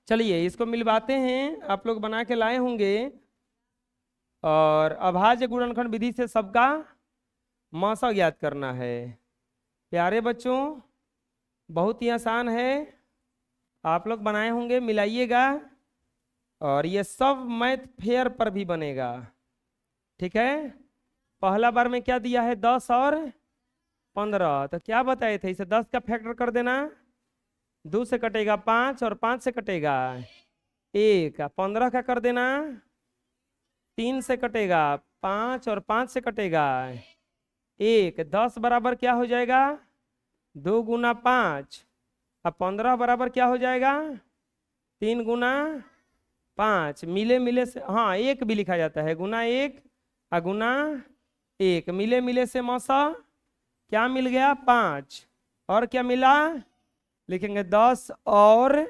चलिए इसको मिलवाते हैं, आप लोग बना के लाए होंगे। और अभाज्य गुणनखंड विधि से सबका मौसा ज्ञात करना है। प्यारे बच्चों, बहुत ही आसान है, आप लोग बनाए होंगे, मिलाइएगा। और ये सब मैथ फेयर पर भी बनेगा, ठीक है। पहला बार में क्या दिया है, 10 और 15, तो क्या बताए थे, इसे 10 का फैक्टर कर देना। 2 से कटेगा 5 और 5 से कटेगा 1, 15 का कर देना। 3 से कटेगा 5 और 5 से कटेगा 1, 10 बराबर क्या हो जाएगा, 2 गुना 5। अब 15 बराबर क्या हो जाएगा, 3 गुना 5। मिले मिले से, हाँ 1 भी लिखा जाता है, गुना 1 गुना 1, मिले मिले से मौसा क्या मिल गया, 5। और क्या मिला, लिखेंगे 10 और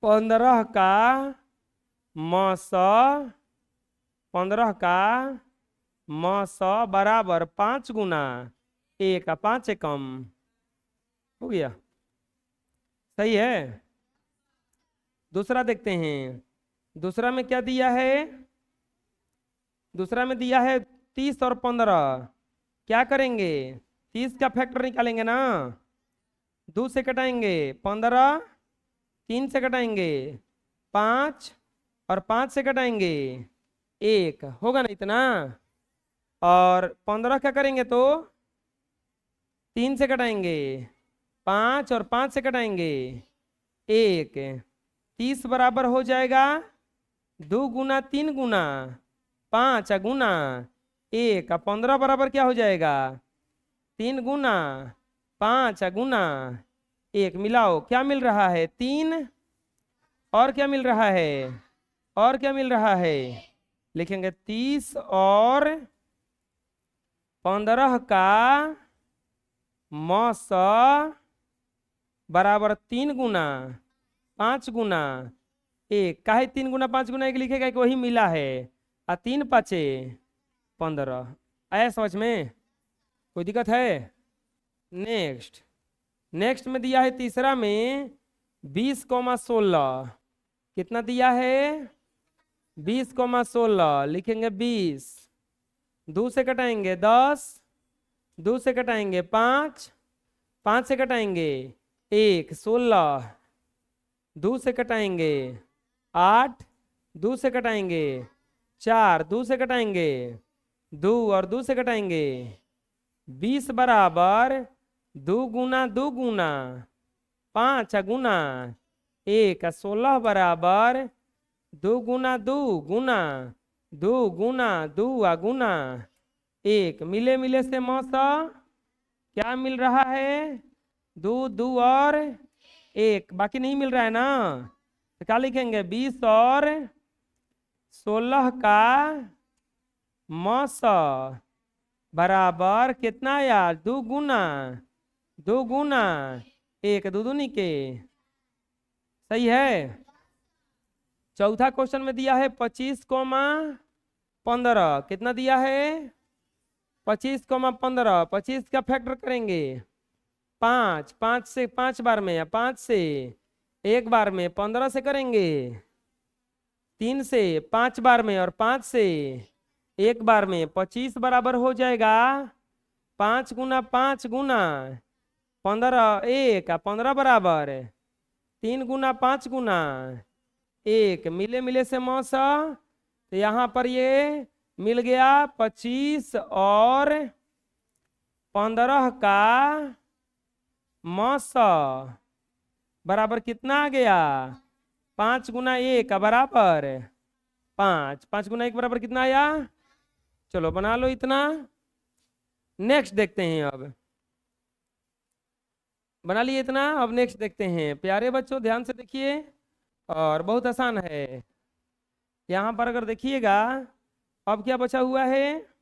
15 का मौसा, 15 का मौसा बराबर 5 गुना 1, 5 से कम हो गया। सही है। दूसरा देखते हैं, दूसरा में क्या दिया है, दूसरा में दिया है 30 और 15। क्या करेंगे, 30 का फैक्टर निकालेंगे ना, 2 से कटाएंगे 15, 3 से कटाएंगे 5 और 5 से कटाएंगे 1, होगा ना इतना। और 15 क्या करेंगे तो 3 से कटाएंगे 5 और 5 से कटाएंगे 1, 30 बराबर हो जाएगा 2 गुना 3 गुना 5 गुना 1, 15 बराबर क्या हो जाएगा, 3 गुना 5 गुना 1। मिलाओ, क्या मिल रहा है, 3। और क्या मिल रहा है, और क्या मिल रहा है, लिखेंगे 30 और 15 का मौसा बराबर 3 गुना 5 गुना 1। काहे 3 गुना 5 गुना 1 लिखेगा कि वही मिला है। 3 5 15। आया समझ में, कोई दिक्कत है। नेक्स्ट, नेक्स्ट में दिया है तीसरा में 20,16। कितना दिया है, 20,16, लिखेंगे 20। 2 से कटाएंगे 10, 2 से कटाएंगे 5, 5 से कटाएंगे 1, 16। 2 से कटाएंगे 8, 2 से कटाएंगे 4, 2 से कटाएंगे 2 और 2 से कटाएंगे 20 बराबर 2 गुना 2 गुना 5 गुना 1, 16 बराबर 2 गुना 2 गुना 2 गुना 2 गुना 1। मिले मिले से मौसा क्या मिल रहा है, 2 2 और 1, बाकी नहीं मिल रहा है ना, तो क्या लिखेंगे, 20 और 16 का मौसा बराबर कितना यार, 2 गुना 2 गुना 1, 2 दूनी के। सही है। चौथा क्वेश्चन में दिया है 25,15। कितना दिया है, 25,15। 25 का फैक्टर करेंगे 5, 5 से 5 बार में, या 5 से 1 बार में, 15 से करेंगे 3 से 5 बार में, और 5 से 1 बार में। 25 बराबर हो जाएगा 5 गुना 5 गुना 15, 1, 15 बराबर 3 गुना 5 गुना 1। मिले मिले से मौसा, तो यहाँ पर ये मिल गया 25 और 15 का मौसा बराबर कितना आ गया, 5 गुना 1 बराबर 5। 5 गुना 1 बराबर कितना आया, चलो बना लो इतना। नेक्स्ट देखते हैं, अब बना लिए इतना। अब नेक्स्ट देखते हैं, प्यारे बच्चों ध्यान से देखिए, और बहुत आसान है। यहाँ पर अगर देखिएगा, अब क्या बचा हुआ है,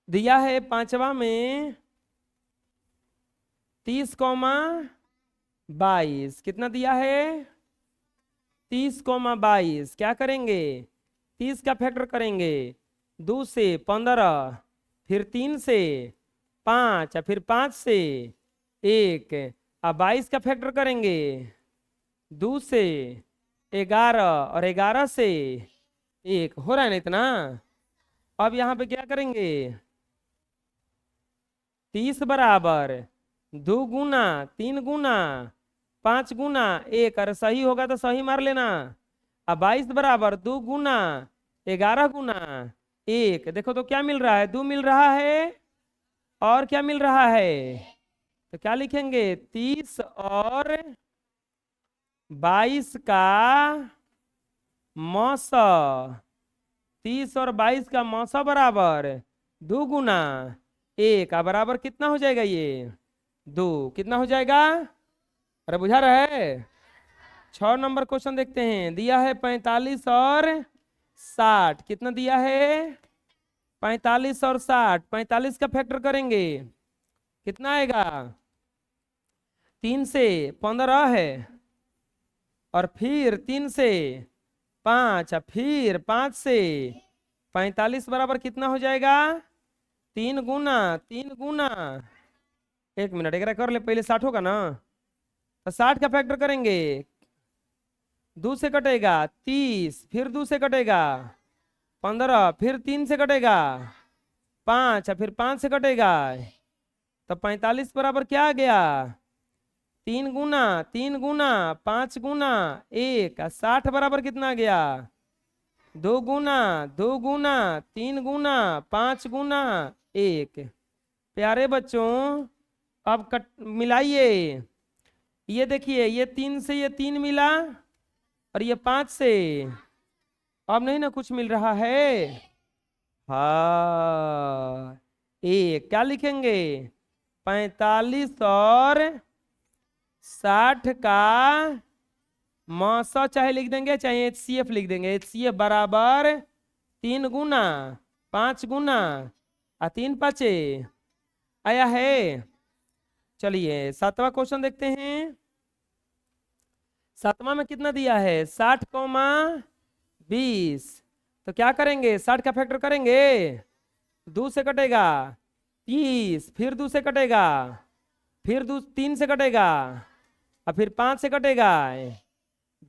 दिया है पांचवा में 30,22। कितना दिया है, 30,22। क्या करेंगे, 30 का फैक्टर करेंगे 2 से 15, फिर 3 से 5, फिर 5 से 1, अब 22 का फैक्टर करेंगे 2 से 11 और 11 से 1, हो रहा है ना इतना। अब यहाँ पे क्या करेंगे 30 बराबर 2 गुना 3 गुना 5 गुना 1, अरे सही होगा तो सही मार लेना। अब 22 बराबर 2 गुना 11 गुना 1, देखो तो क्या मिल रहा है 2 मिल रहा है और क्या मिल रहा है, तो क्या लिखेंगे 30 और 22 का मौसा, 30 और 22 का मौसा बराबर 2 गुना 1 बराबर कितना हो जाएगा ये 2, कितना हो जाएगा, अरे बुझा रहा है। 6 नंबर क्वेश्चन देखते हैं, दिया है 45 और 60, कितना दिया है 45 और 60, 45 का फैक्टर करेंगे कितना आएगा 3 से 15 है, और फिर 3 से 5, फिर 5 से 45 बराबर कितना हो जाएगा 3 गुना 3 गुना, 1 मिनट एक कर ले पहले 60 होगा ना, तो 60 का फैक्टर करेंगे 2 से कटेगा 30, फिर 2 से कटेगा 15, फिर 3 से कटेगा 5, फिर 5 से कटेगा, तो 45 बराबर क्या आ गया 3 गुना 3 गुना 5 गुना 1, 60 बराबर कितना आ गया 2 गुना 2 गुना 3 गुना 5 गुना 1। प्यारे बच्चों अब कट मिलाइए, ये देखिए ये 3 से ये 3 मिला और ये 5 से, अब नहीं ना कुछ मिल रहा है, हाँ 1, क्या लिखेंगे 45 और 60 का मौसा चाहे लिख देंगे चाहे HCF लिख देंगे, HCF बराबर 3 गुना 5 गुना 3 पाँचे आया है। चलिए 7वां क्वेश्चन देखते हैं, 7वां में कितना दिया है 60 कौमा 20, तो क्या करेंगे 60 का फैक्टर करेंगे 2 से कटेगा 30, फिर 2 से कटेगा, फिर 3 से कटेगा, और फिर 5 से कटेगा,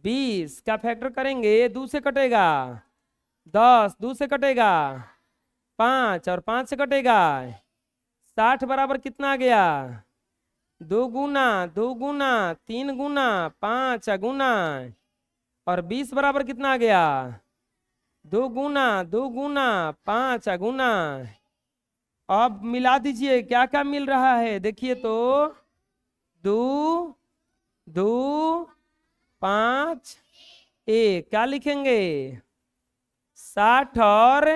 20 का फैक्टर करेंगे 2 से कटेगा 10, 2 से कटेगा 5 और 5 से कटेगा, 60 बराबर कितना आ गया 2 गुना 2 गुना 3 गुना 5 गुना, और 20 बराबर कितना आ गया 2 गुना 2 गुना 5 गुना। अब मिला दीजिए क्या क्या मिल रहा है, देखिए तो 2 2 5 1, क्या लिखेंगे 60 और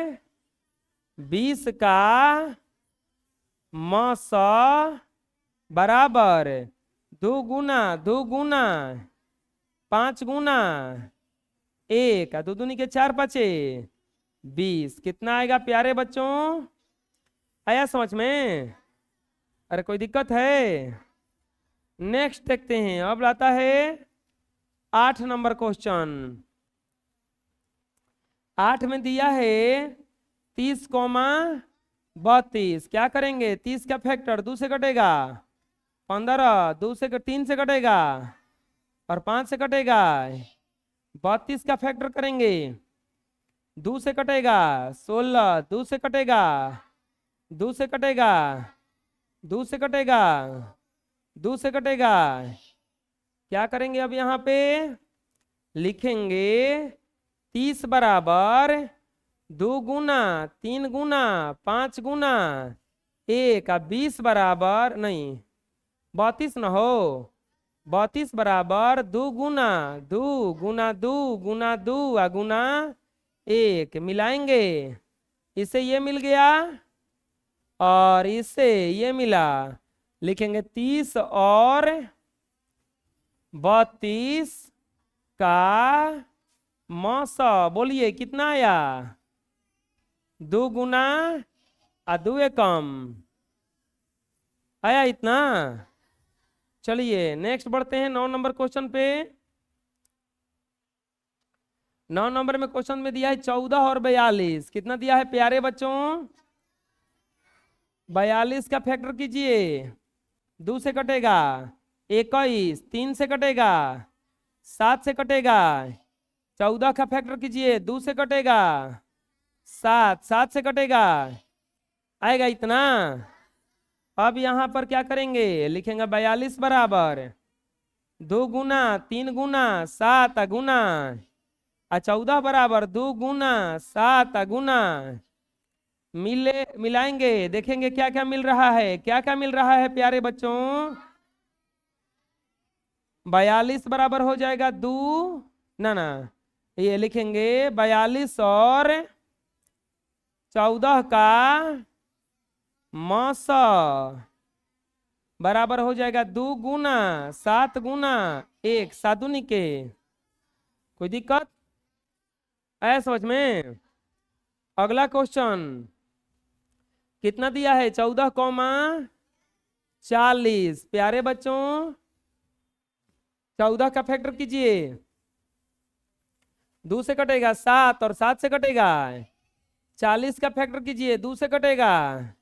20 का मौसा बराबर 2 गुना 2 गुना 5 गुना 1, 2 दूनी के 4 पाँचे 20, कितना आएगा प्यारे बच्चों, आया समझ में, अरे कोई दिक्कत है। नेक्स्ट देखते हैं, अब लाता है 8 नंबर क्वेश्चन, 8 में दिया है 30 कौमा 32, क्या करेंगे 30 का फैक्टर 2 से कटेगा 15, 2 से 3 से कटेगा और 5 से कटेगा, 32 का फैक्टर करेंगे 2 से कटेगा 16, 2 से कटेगा 2 से कटेगा 2 से कटेगा 2 से कटेगा, क्या करेंगे अब यहाँ पे लिखेंगे 30 बराबर 2 गुना 3 गुना 5 गुना 1, 20 बराबर नहीं 32 न हो, 32 बराबर 2 गुना 2 गुना 2 गुना 2 गुना 1, मिलाएंगे इसे ये मिल गया और इससे ये मिला, लिखेंगे 30 और 32 का मौसा, बोलिए कितना आया 2 गुना 2 एकम आया इतना। चलिए नेक्स्ट बढ़ते हैं 9 नंबर क्वेश्चन पे। 9 नंबर में क्वेश्चन में दिया है 14 और 42, कितना दिया है प्यारे बच्चों 42 का फैक्टर कीजिए, 2 से कटेगा, 21, 3 से कटेगा, 7 से कटेगा, 14 का फैक्टर कीजिए, 2 से कटेगा, 7, 7 से कटेगा, आएगा इतना। अब यहाँ पर क्या करेंगे, लिखेंगे 42 बराबर 2 गुना 3 गुना 7 गुना 14 बराबर 2 गुना 7 गुना, मिलाएंगे, देखेंगे क्या क्या मिल रहा है, क्या क्या मिल रहा है प्यारे बच्चों। 42 बराबर हो जाएगा 2, ना ये लिखेंगे 42 और 14 का मौसा बराबर हो जाएगा 2 गुना 7 गुना 1, सातुनी के। कोई दिक्कत है समझ में? अगला क्वेश्चन कितना दिया है, 14,40। प्यारे बच्चों 14 का फैक्टर कीजिए, 2 से कटेगा 7 और 7 से कटेगा, 40 का फैक्टर कीजिए, 2 से कटेगा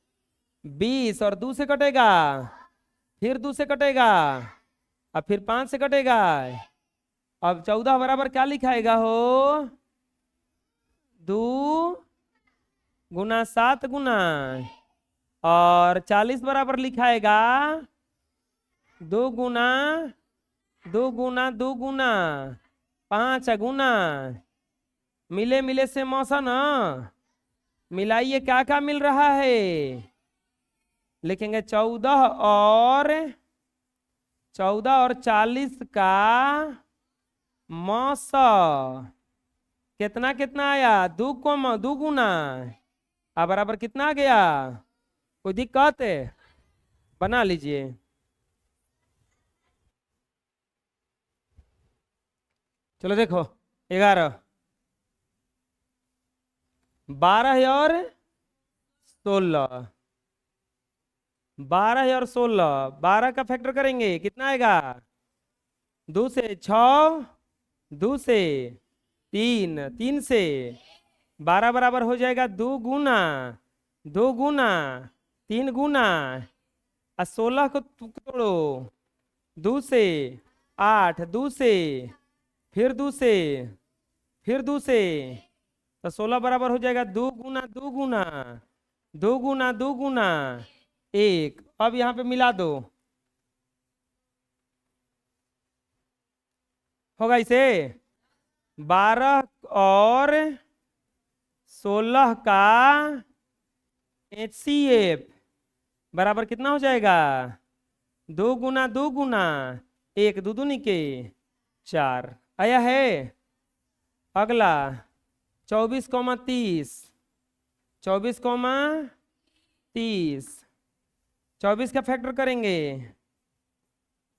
20 और 2 से कटेगा, फिर 2 से कटेगा, अब फिर 5 से कटेगा। अब 14 बराबर क्या लिखाएगा हो, 2 गुना 7 गुना, और 40 बराबर लिखाएगा 2 गुना 2 गुना 2 गुना 5 गुना, मिले मिले से मौसा ना, मिलाइए क्या क्या मिल रहा है, लिखेंगे 14 और 40 का मौसा कितना कितना आया, 2 गुना, अब बराबर कितना आ गया। कोई दिक्कत है, बना लीजिए। चलो देखो 11, 12 और 16, 12 और 16, 12 का फैक्टर करेंगे कितना आएगा, 2 से 6, 2 से 3, 3 से 12 बराबर हो जाएगा 2 गुना 2 गुना 3 गुना, और 16 को तोड़ो, 2 से 8, 2 से फिर 2 से फिर 2 से, तो 16 बराबर हो जाएगा 2 गुना 2 गुना 2 गुना 2 गुना 1। अब यहाँ पे मिला दो, होगा इसे 12 और 16 का HCF बराबर कितना हो जाएगा, 2 गुना 2 गुना 1, 2 दूनी के 4 आया है। अगला 24,30, 24,30, 24 का फैक्टर करेंगे,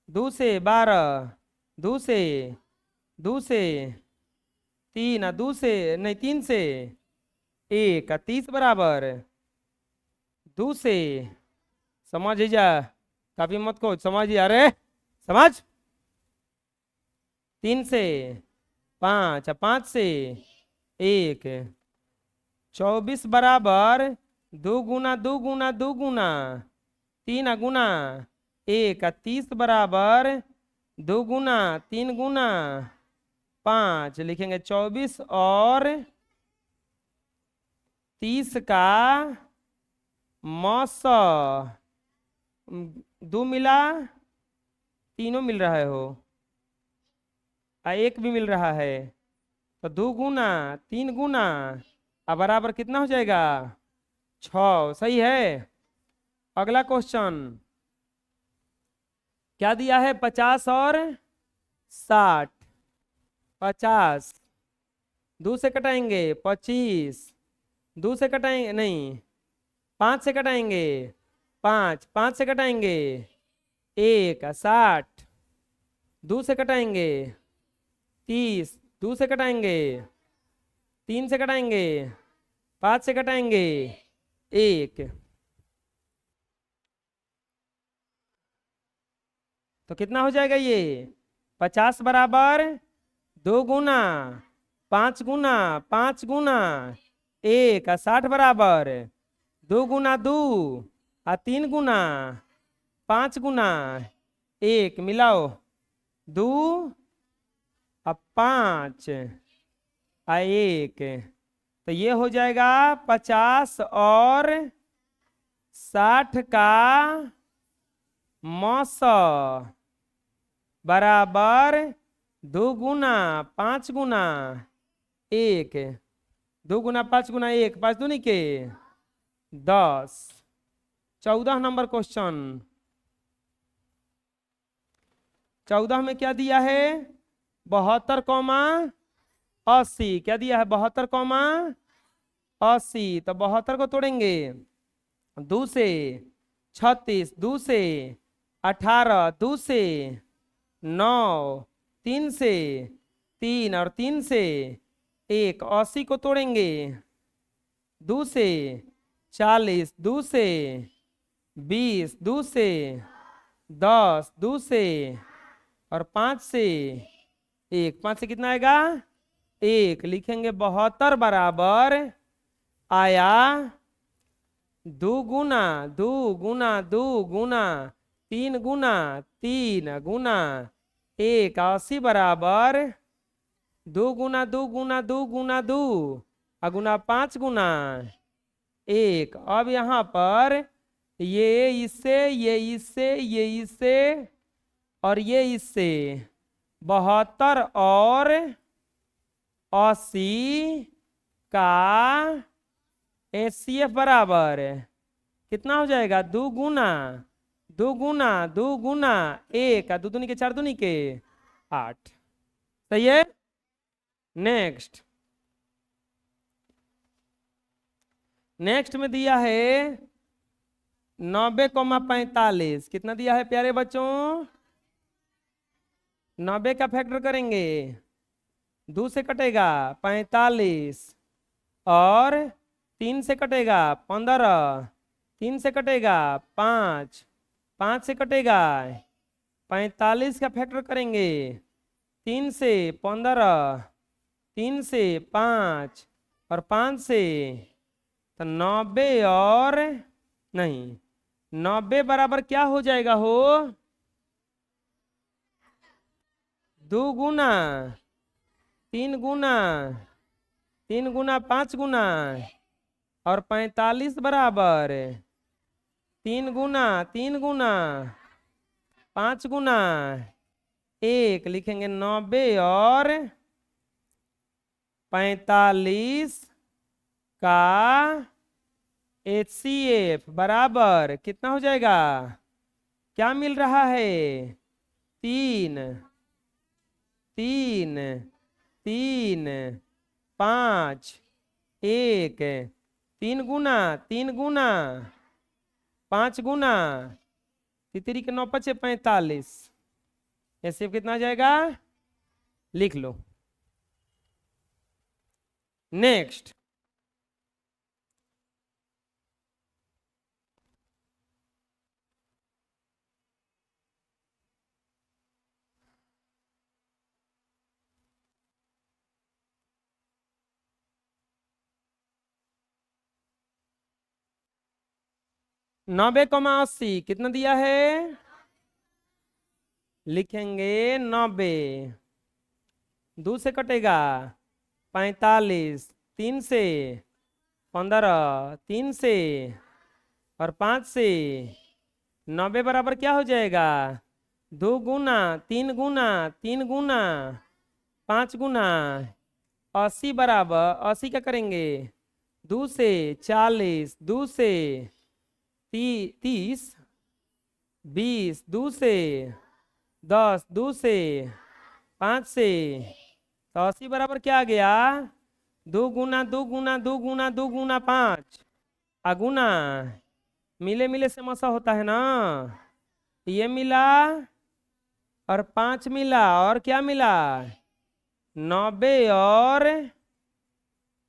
2 से 12, 2 से 2 से 3, 2 से नहीं 3 से 1, 30 बराबर 2 से, समझ जा काफी मत को समझ, अरे समझ, 3 से 5, 5 से 1, 24 बराबर 2 गुना 2 गुना 2 गुना 3 गुना 1, 30 बराबर 2 गुना 3 गुना 5, लिखेंगे 24 और 30 का मौसा, 2 मिला, तीनों मिल रहा है हो, 1 भी मिल रहा है, तो 2 गुना 3 गुना, अब बराबर कितना हो जाएगा 6, सही है। अगला क्वेश्चन क्या दिया है, 50 और 60, 50, 2 से कटाएंगे 25, 2 से कटाएंगे नहीं 5 से कटाएंगे 5, 5 से कटाएंगे 1, 60, 2 से कटाएंगे 30, 2 से कटाएंगे 3 से कटाएंगे 5 से कटाएंगे 1, तो कितना हो जाएगा ये, 50 बराबर 2 गुना 5 गुना 5 गुना 1, 60 बराबर 2 गुना 2 तीन गुना, पांच गुना एक, मिलाओ, दो पांच एक, तो ये हो जाएगा 50 और 60 का मौसा बराबर दो गुना पांच गुना एक, दो गुना पांच गुना एक, पांच दूनी के 10। 14 नंबर क्वेश्चन। 14 में क्या दिया है? 72,80। क्या दिया है? 72,80। तो 72 को तोड़ेंगे, 2 से 36, 2 से 18, 2 से 9, 3 से 3 और 3 से 1, 80 को तोड़ेंगे, 2 से 40, 2 से 20, 2 से 10, 2 से और 5 से 1, 5 से कितना आएगा? 1। लिखेंगे 72 बराबर आया दो गुना दो गुना दो गुना तीन गुना तीन गुना 1, 80 बराबर दो गुना दो गुना दो गुना दो गुना 5 गुना 1। अब यहाँ पर ये इससे ये इससे ये इससे और ये इससे 72 और 80 का HCF बराबर कितना हो जाएगा? दो गुना दो गुना दो गुना 1, दो दूनी के 4 दूनी के 8। सही है। नेक्स्ट में दिया है 90,45। कितना दिया है प्यारे बच्चों? 90 का फैक्टर करेंगे, 2 से कटेगा 45 और 3 से कटेगा 15, 3 से कटेगा 5, 5 से कटेगा 45 का फैक्टर करेंगे, 3 से 15, 3 से 5 और 5 से, तो 90 और नहीं 90 बराबर क्या हो जाएगा? हो दो गुना तीन गुना तीन गुना 5 गुना और 45 बराबर तीन गुना 5 गुना 1। लिखेंगे 90 और 45 का HCF बराबर कितना हो जाएगा? क्या मिल रहा है? 3 3 3 5 1, 3 गुना 5 गुना तितरी के 9 5 45। ऐसे कितना आ जाएगा? लिख लो। नेक्स्ट नब्बे 80 कितना दिया है? लिखेंगे 90, 2 से कटेगा 45, 3 से 15, 3 से और 5 से 90 बराबर क्या हो जाएगा? 2 गुना 3 गुना 3 गुना 5 गुना 80 बराबर 80 क्या करेंगे? 2 से 40, 2 से 30, 20, 2 से 10, 2 से 5 से, तो 80 बराबर क्या आ गया? 2 गुना 2 गुना 2 गुना 2 गुना 5 गुना मिले मिले से मसा होता है ना। ये मिला और 5 मिला और क्या मिला? 90 और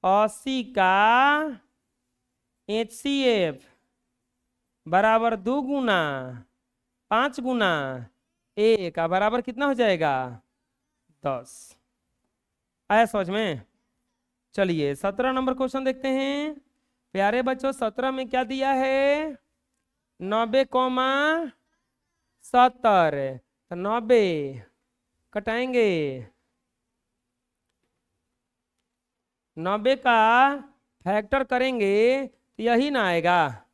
80 का HCF बराबर 2 गुना 5 गुना 1 बराबर कितना हो जाएगा? 10। आया समझ में? चलिए 17 नंबर क्वेश्चन देखते हैं। प्यारे बच्चों 17 में क्या दिया है? 90,70 तो 90 कटाएंगे, 90 का फैक्टर करेंगे तो यही ना आएगा।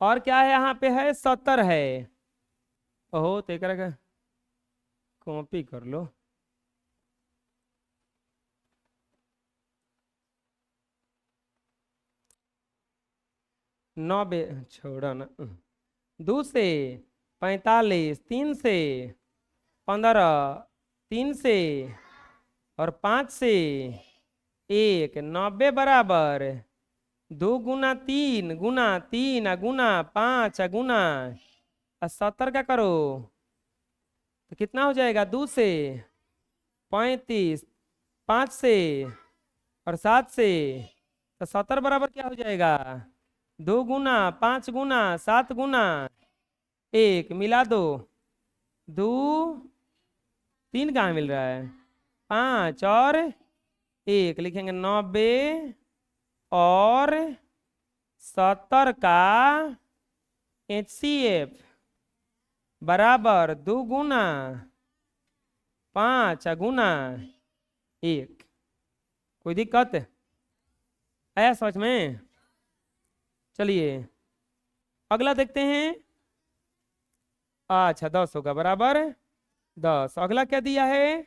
और क्या है यहाँ पे है 70 है। ओहो तो एक कॉपी कर लो। नब्बे छोड़ा ना। 2 से 45, 3 से 15, 3 से और 5 से 1, 90 बराबर 2 गुना 3 गुना 3 गुना 5 गुना 70 का करो तो कितना हो जाएगा। 2 से 35, 5 से और 7 से तो 70 बराबर क्या हो जाएगा। 2 गुना 5 गुना 7 गुना 1 मिला दो। 2 3 कहाँ मिल रहा है, 5 और 1 लिखेंगे। 90 और 70 का HCF बराबर 2 गुना 5 गुना 1। कोई दिक्कत आया समझ में। चलिए अगला देखते हैं। अच्छा 10 होगा बराबर 10। अगला क्या दिया है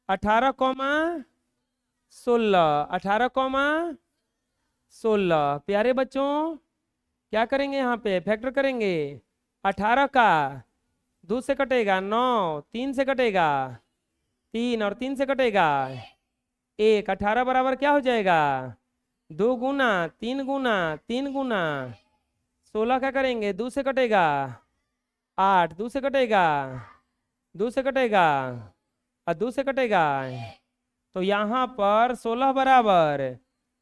18,16, 18,16। प्यारे बच्चों क्या करेंगे यहाँ पे फैक्टर करेंगे। 18 का 2 से कटेगा 9, 3 से कटेगा 3 और 3 से कटेगा 1। 18 बराबर क्या हो जाएगा 2 गुना 3 गुना 3 गुना 16 क्या करेंगे 2 से कटेगा 8, 2 से कटेगा 2 से कटेगा और 2 से कटेगा तो यहाँ पर 16 बराबर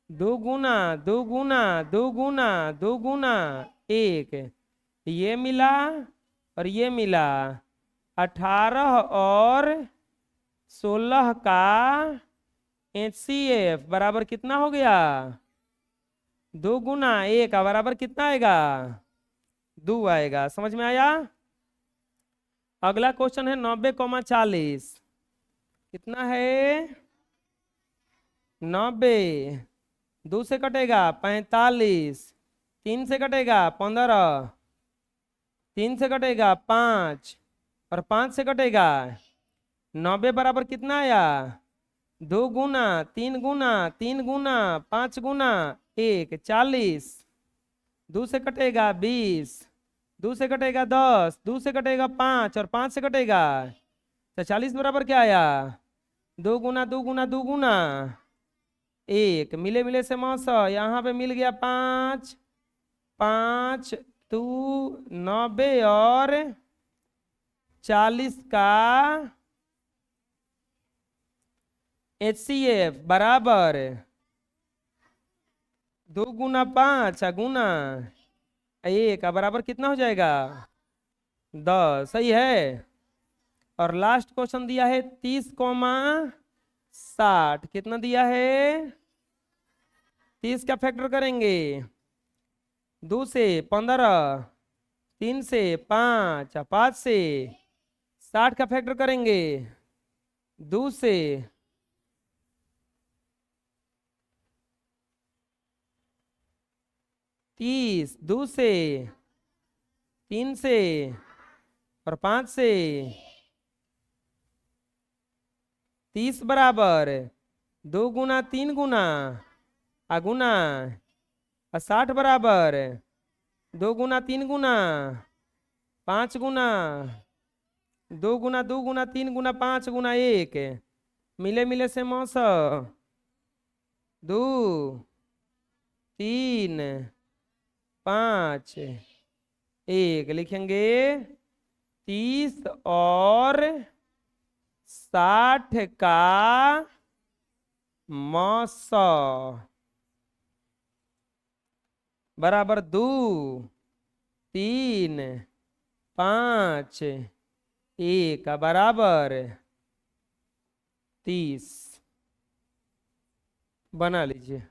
2 गुना 2 गुना 2 गुना 2 गुना 1 ये मिला और ये मिला। 18 और 16 का HCF बराबर कितना हो गया 2 गुना 1 का बराबर कितना आएगा 2 आएगा। समझ में आया। अगला क्वेश्चन है 90,40 कितना है 90, 2 से कटेगा 45, 3 से कटेगा 15, 3 से कटेगा 5 और 5 से कटेगा 90 बराबर कितना आया 2 गुना 3 गुना 3 गुना 5 गुना 1, 40। 2 से कटेगा 20, 2 से कटेगा 10, 2 से कटेगा 5 और 5 से कटेगा तो 40 बराबर क्या आया 2 गुना 2 गुना 2 गुना 1 मिले मिले से मौसा यहाँ पे मिल गया 5, 5 2 90 और 40 का HCF बराबर 2 गुना 5 गुना 1 का बराबर कितना हो जाएगा 10। सही है। और लास्ट क्वेश्चन दिया है 30,60 कितना दिया है 30 का फैक्टर करेंगे 2 से 15, 3 से 5, 5 से 60 का फैक्टर करेंगे 2 से 30, 2 से 3 से और 5 से 30 बराबर 2 गुना 3 गुना गुना 60 बराबर 2 गुना 3 गुना 5 गुना 2 गुना 2 गुना 3 गुना 5 गुना 1 मिले मिले से मौसा 2 3 5 1 लिखेंगे 30 और 60 का मौसा बराबर 2 3 5 1 का बराबर 30 बना लीजिए।